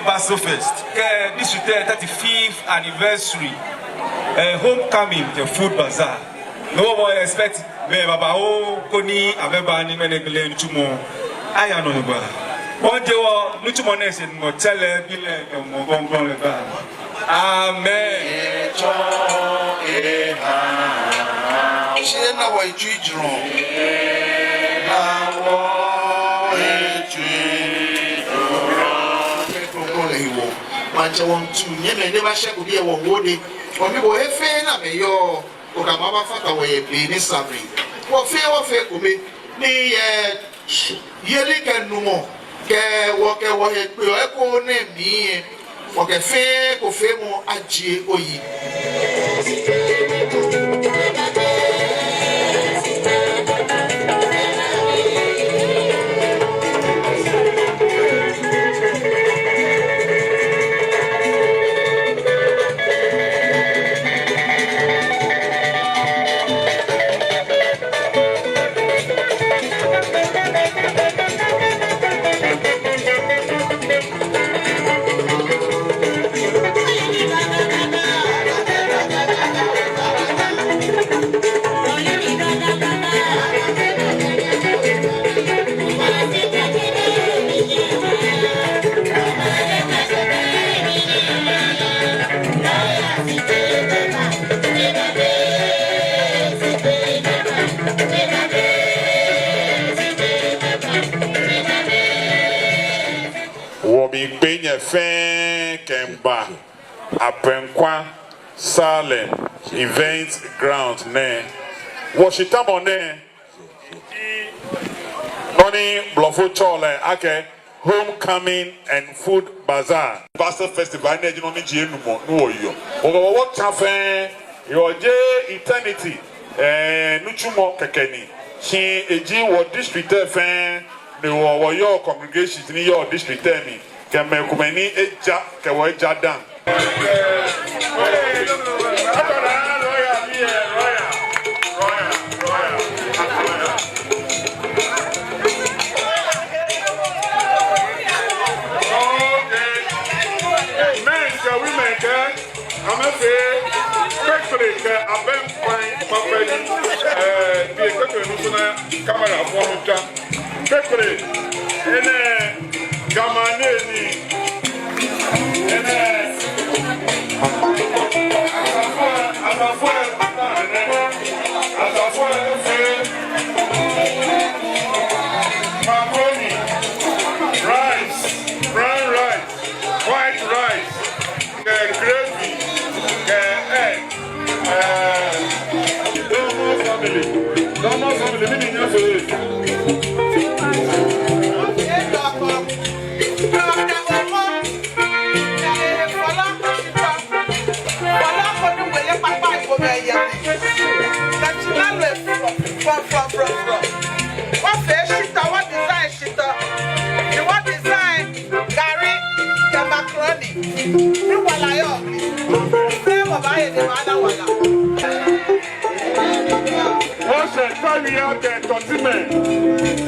Basel Fest. This is the 35th anniversary homecoming the food bazaar. No one expect me baba koni abeba ni menegele ntumo aya no ba. One day we ntumo na se mo tele bile mo gongon le ba. Amen. She na wa ijiro. Na wa mancha won tu nyeme ne ba hye obi e wo wode omi bo efe na me yo o ka mama fata wo ye bi ni sabri wo fe ko me ni yeli kan nu mo ke wo he pe o e ko ne mi wo ke fe ko fe mo aje oyi Kemba Apenkwa Salem event ground ne Washington ne Noni Blofo Chole ake homecoming and food bazaar Basel festival ne jino ni je numo no yo wo chafe yo je eternity nuchumo kekeni chi eji wo district fe ne wo yo congregation ni yo district mi keme kumeni eja kewo eja dan camera for him. Pepper, and Gamanesi, and macaroni, rice, brown rice, white rice, gravy, egg, Domo family, meaning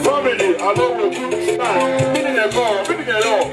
family along with good style, meaning a ball, meaning a law.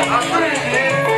I'm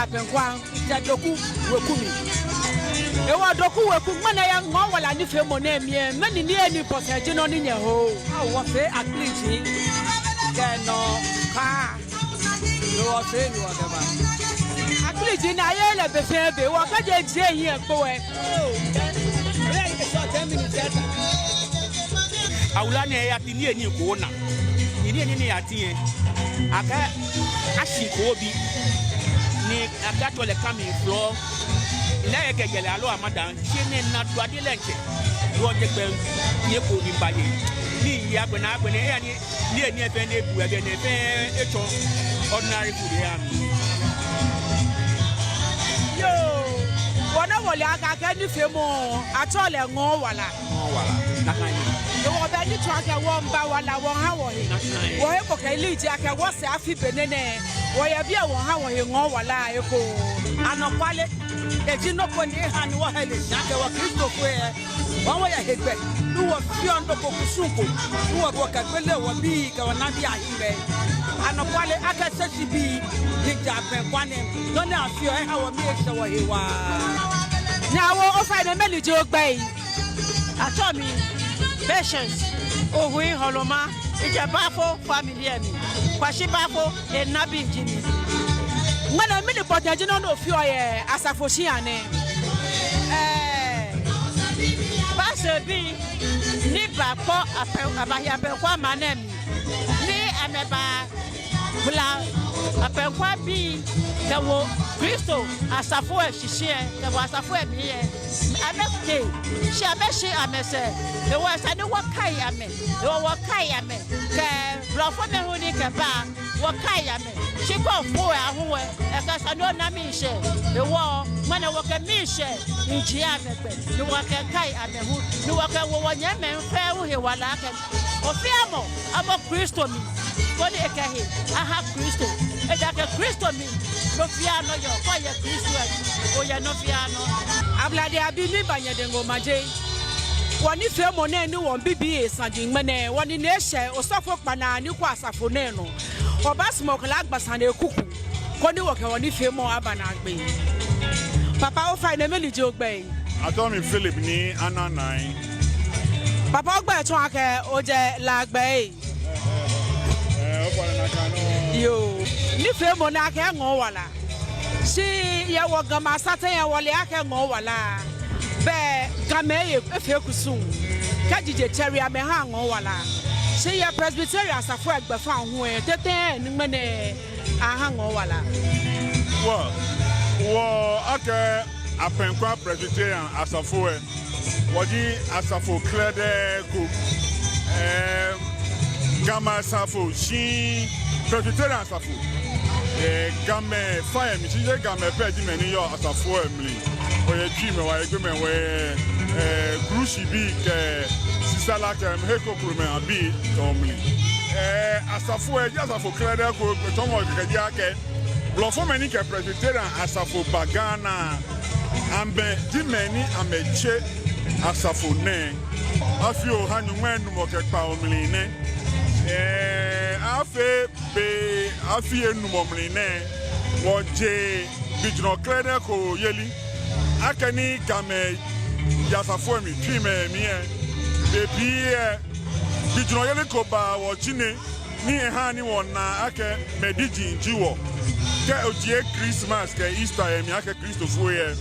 Apenkwa jadoku wekumi ewa doku weku mana ya ngo wala ni fe mo na mie mani ni eni poseje no ni nye ho wo fe akliji keno ka wo fe ni wo deba akliji na ye le be fe be wo ka je je yin epo we re ni so 10 minutes later awula ni ya ti ni eni ko na ni eni ni ya ti en aka ashiko bi ni agato le kami floor ina yeke gele alo amadan chene na duade lenche do je gbe ye ko bi baye ni ya gbena ya ni eni efe na ebu ege na efe eto ordinary food ya yo wona wole aka ka ni fe mo atole ngo wala na kan ni wo ba ni twa ka wo mba wala wo ha wo he wo he ko ka liji aka wo se afi benene wo ya bia wo ha wo he ngo wala e ko anokwale eji no ko ni ha ni wo hele aka wo Kristo ko e wo ya hegbe du wo fi ondo ko kusunko du wo ko ka gbele wo bi ka wona bi ahimbe anokwale aka sesi bi ni Apenkwa ne no na afi o ha wo mi e se wo he wa na wo o fa de meliji o gba yi atomi patience ohui holoma ijabafo family emi kwashi bafo enabi jimi ngana mi ni potaje no fi oye asafoshi ane Basel bi ni bapo Apenkwa manem ni ameba bula Apenkwa bi kawo Kristo asafo ehihie kawo asafo emiye ameke shi abeshi amese e wa sane wakai ame e wa wakai ame ke blofo me hu ni ke ba wakai ame shi ko fo ahunwe e ka sane na mi hye e wo mana wo ke mi hye nji amegbe ni wa ke kai ame hu ni wa ke wo wonya me mfe hu he wala ke ofi amo abo Kristo mi foni ekahi aha Kristo edake Kristo mi no fia no yo ko ye Kristo o ye no fia no ablade abi mi banyede ngomaje woni fe mo na ni won bibi esadin mene woni na ehye osofo pana ni kwa asafo ne no obasmo kala agbasa na ekuku koni wo ke woni fe mo abana agbe papa o fa na meli je ogbe Atomi Philip ni ananai papa ogbe tun ake o je lagbe o kwa na kanu yo ni fe mo na ake ngon wala si ye wo gama satan ye wole ake ngon wala be game ye efe kusun kajije cherry ame ha ngon wala si ye presbyterian asafo agbefa ho e tete ni mene aha ngon wala wo ake Apenkwa Presbyterian asafo e wodi asafo klede ko gama asafo shi Presbyterian asafo game fire mi je game pe di meni yo asafo emli oye twi me wa egbe me we grushi bi ke sisala ke mheko krume abi tomli asafo e asafo klede ko tomo ke di ake blofo meni ke Presbyterian asafo bagana ambe di meni ameche asafo ne afio hanu menu mo ke pa omli ne afe be afie numomli ne woje bijno klede ko yeli akani game yasafo mi twime mi bebi bijno yeli ko ba wo chine ni ha ni wona ake mediji njiwo ke ojie Christmas ke Easter mi ake Christopher ye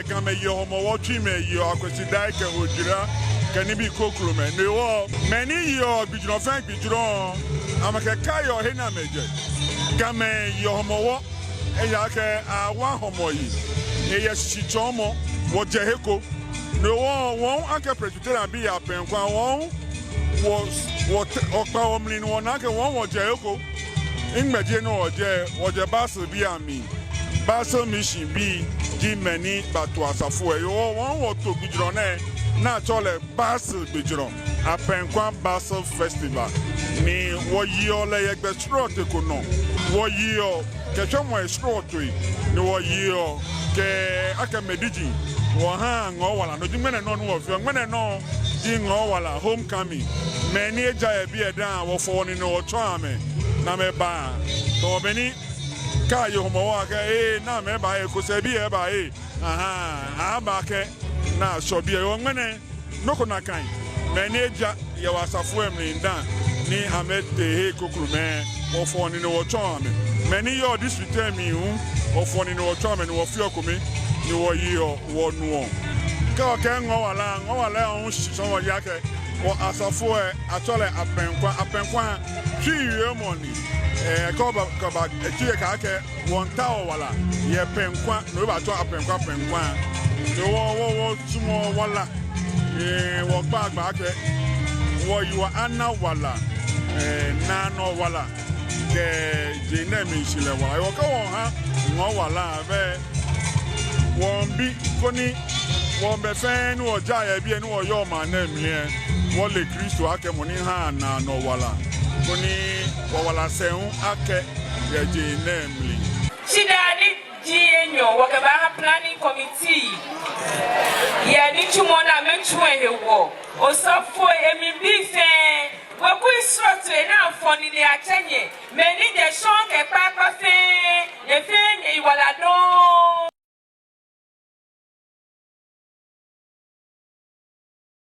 game yo homo wo twime yo akwesi dai ke odira kani bi kokro me ne wo many yo bijno fan bijno amake kayo he na meje game yo homo wo ya ke awa homo yi ye shichomo wo jeheko ne wo won ake Presbyterian bi ya Apenkwa won wo okpa omlin won ake won wo jeheko ingbeje no oje Basel bi ami Basel mission bi di many batu asafo yo won wo to bijno na chole Basel bijro Apenkwa Basel Festival ni wo yi ole yegbe strot ko no wo yi o ke chomo strot yi ni wo yi o ke aka mediji wo ha ngo wala no jimene no no ofio mene no di ngo wala homecoming meni eja e bi eda wo fo ni no cho ame na me ba to beni ka yo mo wa ke na me ba e ko se bi e ba aha ba ke na so bi e wo mene no ko na kan meni eja ye wasafo emri ndan ni amete he kokuru me wo fo ni no cho ame meni yo district mi hu wo fo ni no cho ame ni wo fi okomi ni wo yi o wo nu o ka ke ngo wala on so wo yake wo asafo e atole Apenkwa twi ye money ko ba ti ka ke won ta o wala ye Penkwa no ba to Apenkwa no wo sumo wala wo gba ke wo yi wa ana wala na no wala ke je na mi sile wala wo ka won ha ngo wala be won bi koni won be fe nu oja ya bi enu oyo ma na mi won le Kristo ake mo ni ha na no wala koni wo wala seun ake ye je na mi Chidani Jienyo wakaba planning committee ye ni tumona mentu ehewo osafo emi bi fe waku isroto na afoni ni achenye meni de show